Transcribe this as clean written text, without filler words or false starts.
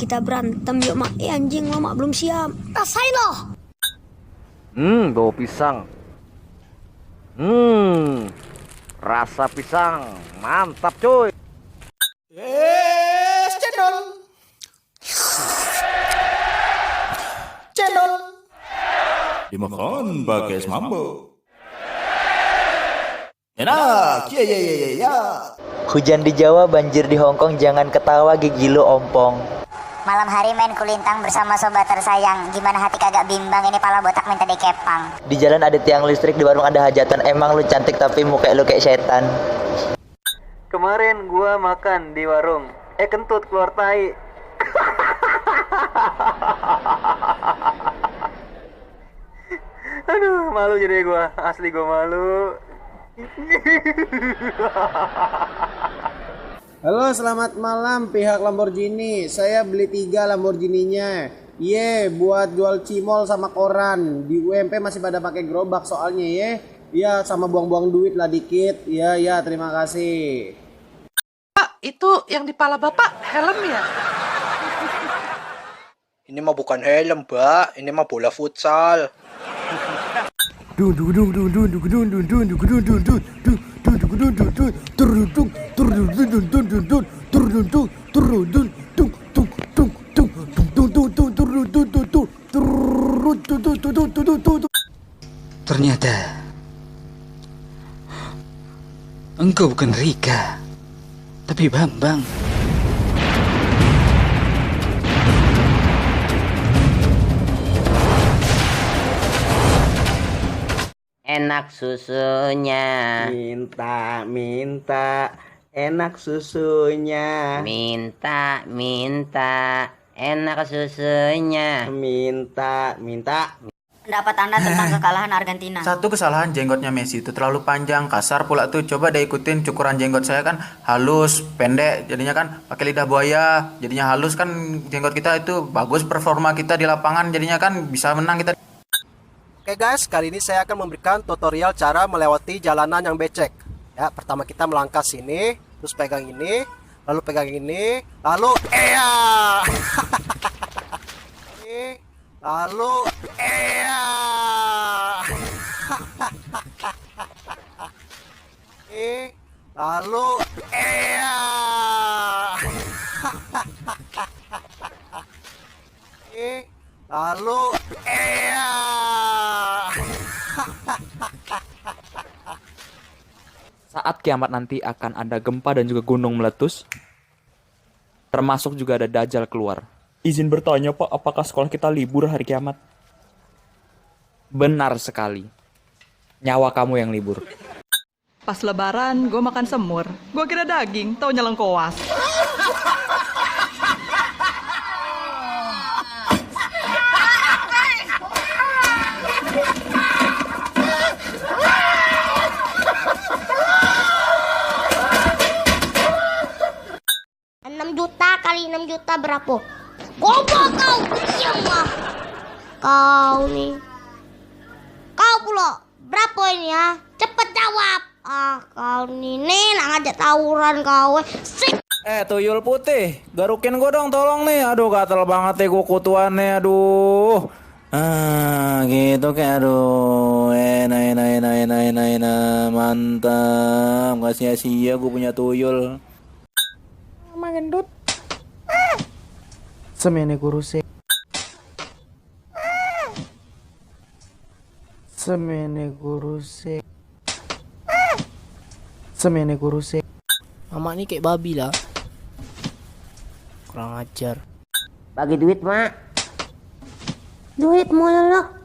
kita berantem yuk mak. Anjing lo mak belum siap. Rasain lo. Bau pisang. Rasa pisang mantap cuy. Cendol. Cendol. Dimakan pakai mambo. Enak, ya. Hujan di Jawa, banjir di Hongkong, jangan ketawa gigi lu ompong. Malam hari main kulintang bersama sobat tersayang. Gimana hati kagak bimbang, ini pala botak minta dikepang. Di jalan ada tiang listrik, di warung ada hajatan. Emang lu cantik tapi muka lu kayak setan. Kemarin gua makan di warung, kentut keluar tai. Aduh, malu jadi gua, asli gua malu. Halo, selamat malam pihak Lamborghini. Saya beli 3 Lamborghini-nya. Buat jual cimol sama koran. Di UMP masih pada pakai gerobak soalnya Iya, sama buang-buang duit lah dikit. Iya, terima kasih. Pak, itu yang di pala Bapak helm ya? Ini mah bukan helm, Mbak. Ini mah bola futsal. Ternyata engkau bukan Rika, tapi Bambang. Enak susunya. Minta, enak susunya. Minta, enak susunya. Minta. Pendapat Anda tentang kekalahan Argentina? Satu kesalahan jenggotnya Messi itu terlalu panjang, kasar pula tuh. Coba deh ikutin cukuran jenggot saya kan halus, pendek, jadinya kan pakai lidah buaya, jadinya halus kan jenggot kita itu bagus performa kita di lapangan, jadinya kan bisa menang kita. Oke guys, kali ini saya akan memberikan tutorial cara melewati jalanan yang becek. Ya, pertama kita melangkah sini, terus pegang ini, lalu pegang ini, lalu lalu lalu lalu Saat kiamat nanti akan ada gempa dan juga gunung meletus. Termasuk juga ada Dajjal keluar. Izin bertanya Pak, apakah sekolah kita libur hari kiamat? Benar sekali. Nyawa kamu yang libur. Pas lebaran, gue makan semur. Gue kira daging, taunya lengkoas. Kali 6 juta berapa? Goblok kau, diam lah. Kau nih. Kau pula, berapa ini ya? Cepet jawab. Kau nih nak ngajak tawuran kau. Sik. Tuyul putih, garukin gue dong tolong nih. Aduh, gatel banget gue kutuannya, aduh. Gitu kayak aduh. Mantap. Gak sia-sia gue punya tuyul. Emang gendut. Semene kuruse. Mama ini kayak babi lah. Kurang ajar. Bagi duit mak. Duit mulu lo.